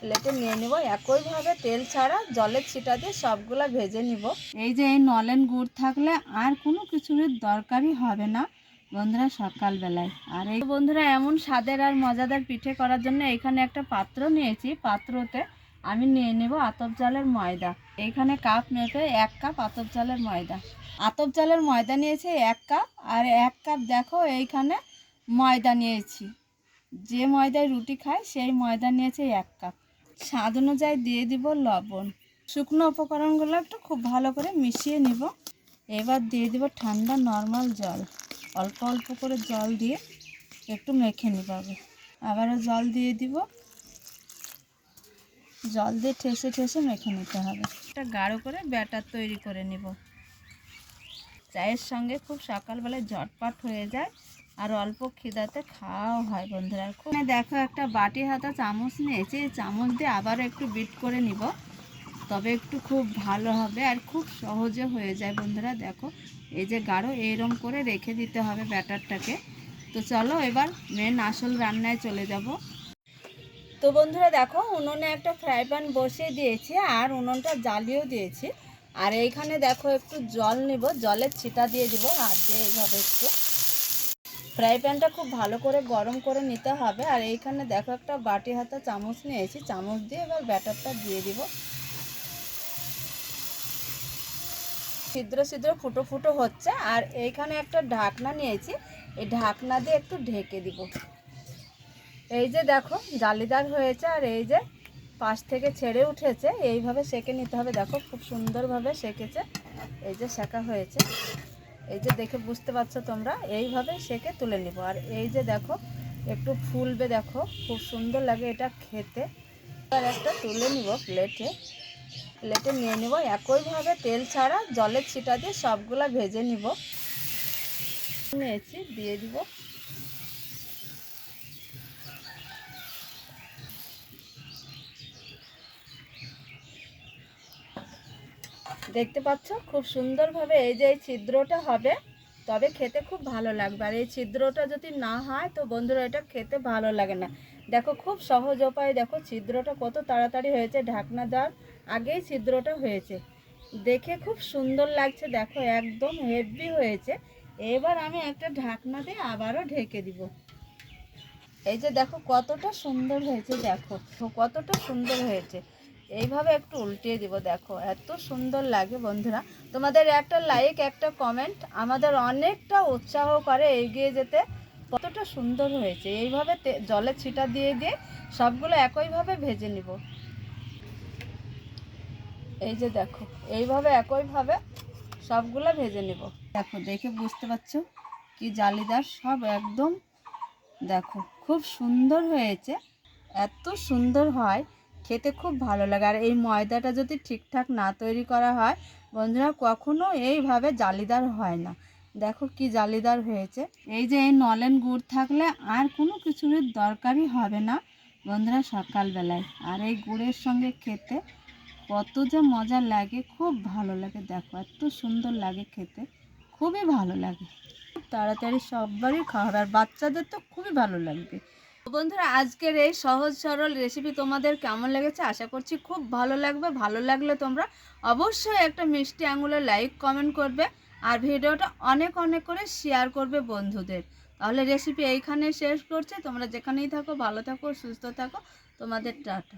প্লেটে নিয়ে নিব। একইভাবে তেল ছাড়া জলের ছিটা দিয়ে সবগুলা ভেজে নিব। এই যে এই নলেন গুড় থাকলে আর কোনো কিছুর দরকারই হবে না বন্ধুরা সকালবেলায়। আর এই বন্ধুরা এমন স্বাদের আর মজাদার পিঠে করার জন্য এখানে একটা পাত্র নিয়েছি। পাত্রতে আমি নিয়ে নেব আতপ চালের ময়দা। এইখানে কাপ মেপে 1 কাপ আতপ চালের ময়দা। আতপ চালের ময়দা নিয়েছি 1 কাপ, আর 1 কাপ দেখো এইখানে ময়দা নিয়েছি। যে ময়দায় রুটি খায় সেই ময়দা নিয়েছি 1 কাপ। স্বাদ অনুযায়ী দিয়ে দিব লবণ। শুকনো উপকরণগুলো একটু খুব ভালো করে মিশিয়ে নিব। এবার দিয়ে দিব ঠান্ডা নর্মাল জল। অল্প অল্প করে জল দিয়ে একটু মেখে নিব। আবারও জল দিয়ে দিব। জল দিয়ে ঠেসে ঠেসে মেখে নিতে হবে। একটা গাঢ় করে ব্যাটার তৈরি করে নিব। চায়ের সঙ্গে খুব সকালবেলায় ঝটপট হয়ে যায় আর অল্প খিদাতে খাওয়াও হয় বন্ধুরা। খুব দেখো একটা বাটি হাতা চামচ নিয়েছি। এই চামচ দিয়ে আবারও একটু বিট করে নিব, তবে একটু খুব ভালো হবে আর খুব সহজে হয়ে যায় বন্ধুরা। দেখো এই যে গাঢ় এইরকম করে রেখে দিতে হবে ব্যাটারটাকে। তো চলো এবার মেন আসল রান্নায় চলে যাব। তো বন্ধুরা দেখো উনুনে একটা ফ্রাই প্যান বসিয়ে দিয়েছি আর উনুনটা জ্বালিয়েও দিয়েছি। আর এইখানে দেখো একটু জল নিব, জলের ছিটা দিয়ে দিব হাত দিয়ে এইভাবে একটু। ফ্রাই প্যানটা খুব ভালো করে গরম করে নিতে হবে। আর এইখানে দেখো একটা বাটি হাতা চামচ নিয়েছি, চামচ দিয়ে এবার ব্যাটারটা দিয়ে দিব। ছিদ্র ছিদ্র ফুটো ফুটো হচ্ছে। আর এইখানে একটা ঢাকনা নিয়েছি, এই ঢাকনা দিয়ে একটু ঢেকে দিব। এই যে দেখো জালিদার হয়েছে আর এই যে পাশ থেকে ছেড়ে উঠেছে। এইভাবে সেঁকে নিতে হবে। দেখো খুব সুন্দরভাবে সেঁকেছে, এই যে সেঁকা হয়েছে। এই যে দেখে বুঝতে পারছো তোমরা, এইভাবে সেঁকে তুলে নিব। আর এই যে দেখো একটু ফুলবে, দেখো খুব সুন্দর লাগে এটা খেতে। আর একটা তুলে নিব প্লেটে। প্লেটে নিয়ে নিব। একইভাবে তেল ছাড়া জলের ছিটা দিয়ে সবগুলা ভেজে নিব। নিয়েছি দিয়ে দিব। দেখতে পাচ্ছ খুব সুন্দরভাবে এই যে এই ছিদ্রটা হবে, তবে খেতে খুব ভালো লাগবে। আর এই ছিদ্রটা যদি না হয় তো বন্ধুরা এটা খেতে ভালো লাগে না। দেখো খুব সহজ উপায়, দেখো ছিদ্রটা কত তাড়াতাড়ি হয়েছে। ঢাকনা দেওয়ার আগেই ছিদ্রটা হয়েছে, দেখে খুব সুন্দর লাগছে। দেখো একদম হেভি হয়েছে। এবার আমি একটা ঢাকনা দিয়ে আবারও ঢেকে দিব। এই যে দেখো কতটা সুন্দর হয়েছে, দেখো কতটা সুন্দর হয়েছে। এইভাবে একটু উল্টিয়ে দিব। দেখো এত সুন্দর লাগে বন্ধুরা। তোমাদের একটা লাইক একটা কমেন্ট আমাদের অনেকটা উৎসাহ করে এগিয়ে যেতে। কতটা সুন্দর হয়েছে। এইভাবে জলের ছিটা দিয়ে দিয়ে সবগুলো একইভাবে ভেজে নিব। এই যে দেখো এইভাবে একইভাবে সবগুলো ভেজে নিব। দেখো দেখে বুঝতে পারছো কি জালিদার সব একদম। দেখো খুব সুন্দর হয়েছে। এত সুন্দর হয় খেতে, খুব ভালো লাগে। আর এই ময়দাটা যদি ঠিকঠাক না তৈরি করা হয় বন্ধুরা কখনো এইভাবে জালিদার হয় না। দেখো কি জালিদার হয়েছে। এই যে এই নলেন গুড় থাকলে আর কোনো কিছুর দরকারই হবে না বন্ধুরা সকালবেলায়। আর এই গুড়ের সঙ্গে খেতে কত যে মজা লাগে, খুব ভালো লাগে। দেখো এত সুন্দর লাগে খেতে, খুবই ভালো লাগে। তাড়াতাড়ি সবারই খাওয়া হবে আর বাচ্চাদের তো খুবই ভালো লাগবে। বন্ধুরা আজকের এই সহজ সরল রেসিপি তোমাদের কেমন লেগেছে আশা করছি খুব ভালো লাগবে। ভালো লাগলে তোমরা অবশ্যই একটা মিষ্টি আঙুলে লাইক কমেন্ট করবে আর ভিডিওটা অনেক অনেক করে শেয়ার করবে বন্ধুদের। তাহলে রেসিপি এইখানে শেষ করছে। তোমরা যেখানেই থাকো ভালো থাকো সুস্থ থাকো। তোমাদের টাটা।